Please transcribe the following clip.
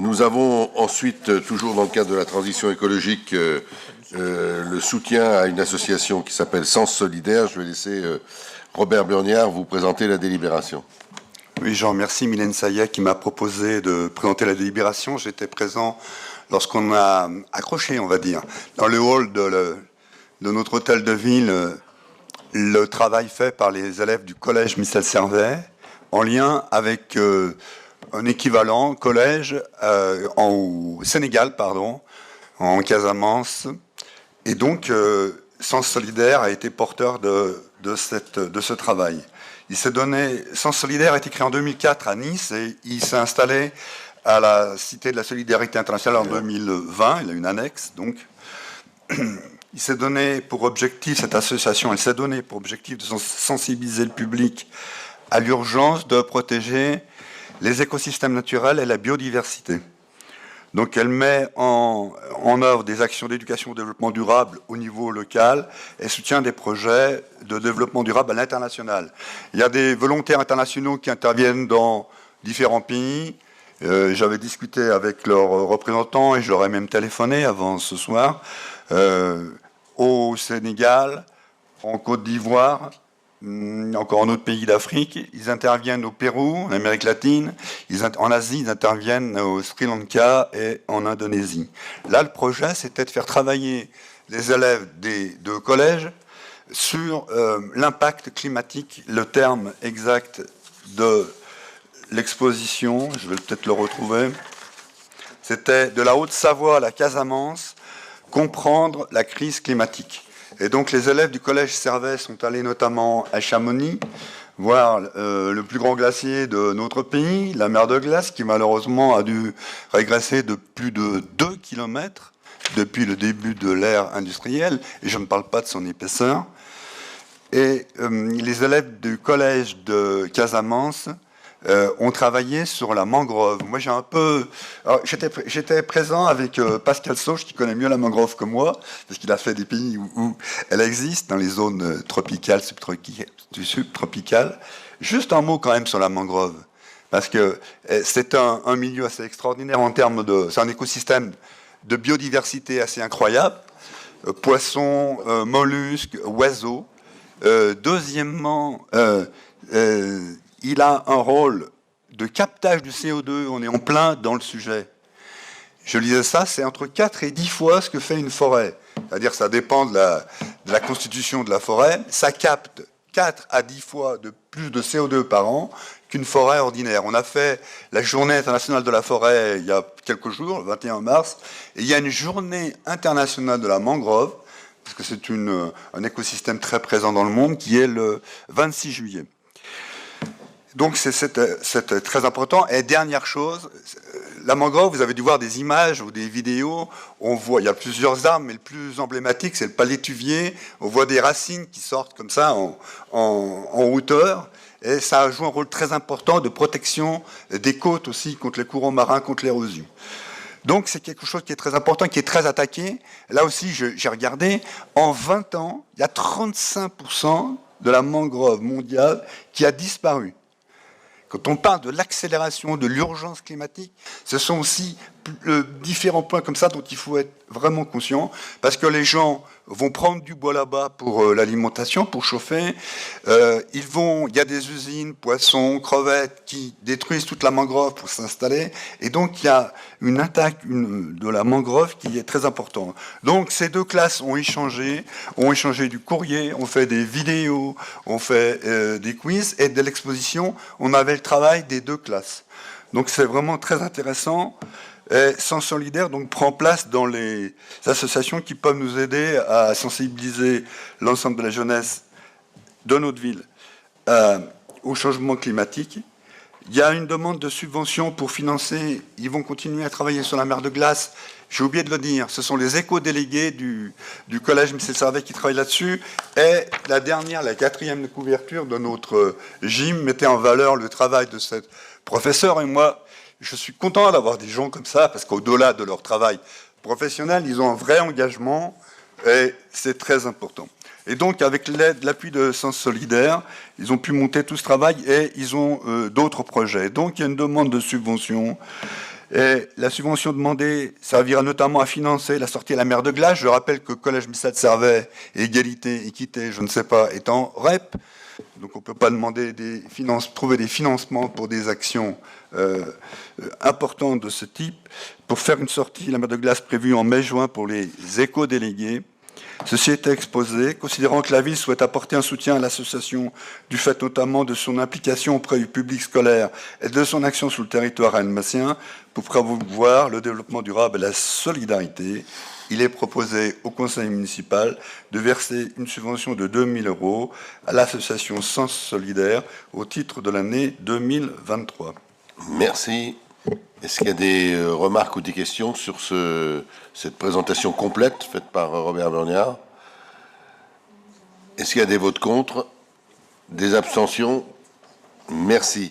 Nous avons ensuite, toujours dans le cadre de la transition écologique, le soutien à une association qui s'appelle Sens Solidaire. Je vais laisser Robert Burniard vous présenter la délibération. Oui, je remercie Mylène Sayet qui m'a proposé de présenter la délibération. J'étais présent lorsqu'on a accroché, on va dire, dans le hall de notre hôtel de ville, le travail fait par les élèves du collège Michel Servet, en lien avec un équivalent collège au Sénégal, en Casamance. Et donc, Sens Solidaire a été porteur de ce travail. Il s'est donné, Sens Solidaire a été créé en 2004 à Nice et il s'est installé à la Cité de la Solidarité Internationale en 2020. Il a une annexe, donc. Il s'est donné pour objectif, cette association, elle s'est donnée pour objectif de sensibiliser le public à l'urgence de protéger les écosystèmes naturels et la biodiversité. Donc elle met en œuvre des actions d'éducation au développement durable au niveau local et soutient des projets de développement durable à l'international. Il y a des volontaires internationaux qui interviennent dans différents pays. J'avais discuté avec leurs représentants et je leur ai même téléphoné avant ce soir, au Sénégal, en Côte d'Ivoire, encore en autres pays d'Afrique. Ils interviennent au Pérou, en Amérique latine, en Asie, ils interviennent au Sri Lanka et en Indonésie. Là, le projet, c'était de faire travailler les élèves des deux collèges sur l'impact climatique, le terme exact de l'exposition, je vais peut-être le retrouver, c'était de la Haute-Savoie à la Casamance, comprendre la crise climatique. Et donc les élèves du collège Servet sont allés notamment à Chamonix, voir le plus grand glacier de notre pays, la mer de glace, qui malheureusement a dû régresser de plus de 2 km depuis le début de l'ère industrielle, et je ne parle pas de son épaisseur. Et les élèves du collège de Casamance ont travaillé sur la mangrove. Moi, j'ai un peu... J'étais présent avec Pascal Sauge, qui connaît mieux la mangrove que moi, parce qu'il a fait des pays où elle existe, dans les zones tropicales, subtropicales. Juste un mot quand même sur la mangrove, parce que c'est un milieu assez extraordinaire en termes de... C'est un écosystème de biodiversité assez incroyable. Poissons, mollusques, oiseaux. Deuxièmement... il a un rôle de captage du CO2, on est en plein dans le sujet. Je lisais ça, c'est entre 4 et 10 fois ce que fait une forêt. C'est-à-dire ça dépend de la constitution de la forêt. Ça capte 4 à 10 fois de plus de CO2 par an qu'une forêt ordinaire. On a fait la journée internationale de la forêt il y a quelques jours, le 21 mars, et il y a une journée internationale de la mangrove, parce que c'est un écosystème très présent dans le monde, qui est le 26 juillet. Donc c'est très important. Et dernière chose, la mangrove, vous avez dû voir des images ou des vidéos, on voit, il y a plusieurs arbres, mais le plus emblématique, c'est le palétuvier. On voit des racines qui sortent comme ça en hauteur, et ça joue un rôle très important de protection des côtes aussi, contre les courants marins, contre l'érosion. Donc c'est quelque chose qui est très important, qui est très attaqué. Là aussi, j'ai regardé, en 20 ans, il y a 35% de la mangrove mondiale qui a disparu. Quand on parle de l'accélération, de l'urgence climatique, ce sont aussi différents points comme ça dont il faut être vraiment conscient, parce que les gens vont prendre du bois là-bas pour l'alimentation, pour chauffer. Il y a des usines, poissons, crevettes, qui détruisent toute la mangrove pour s'installer. Et donc, il y a une attaque de la mangrove qui est très importante. Donc, ces deux classes ont échangé du courrier, ont fait des vidéos, ont fait des quiz, et de l'exposition, on avait le travail des deux classes. Donc, c'est vraiment très intéressant. Et Sens Solidaire donc prend place dans les associations qui peuvent nous aider à sensibiliser l'ensemble de la jeunesse de notre ville au changement climatique. Il y a une demande de subvention pour financer, ils vont continuer à travailler sur la mer de glace. J'ai oublié de le dire, ce sont les éco-délégués du collège Michel Servet qui travaillent là-dessus. Et la dernière, la 4e couverture de notre gym mettait en valeur le travail de cette professeure. Et moi, je suis content d'avoir des gens comme ça, parce qu'au-delà de leur travail professionnel, ils ont un vrai engagement, et c'est très important. Et donc, avec l'appui de Sens Solidaire, ils ont pu monter tout ce travail, et ils ont d'autres projets. Donc, il y a une demande de subvention, Et la subvention demandée servira notamment à financer la sortie à la mer de glace. Je rappelle que Collège Missade Servet et Égalité, Équité, je ne sais pas, est en REP. Donc on ne peut pas demander trouver des financements pour des actions importantes de ce type. Pour faire une sortie à la mer de glace prévue en mai-juin pour les éco-délégués. Ceci était exposé, considérant que la ville souhaite apporter un soutien à l'association du fait notamment de son implication auprès du public scolaire et de son action sur le territoire alsacien pour promouvoir le développement durable et la solidarité. Il est proposé au conseil municipal de verser une subvention de 2 000 € à l'association Sens Solidaire au titre de l'année 2023. Merci. Est-ce qu'il y a des remarques ou des questions sur cette présentation complète faite par Robert Bernard? Est-ce qu'il y a des votes contre? Des abstentions? Merci.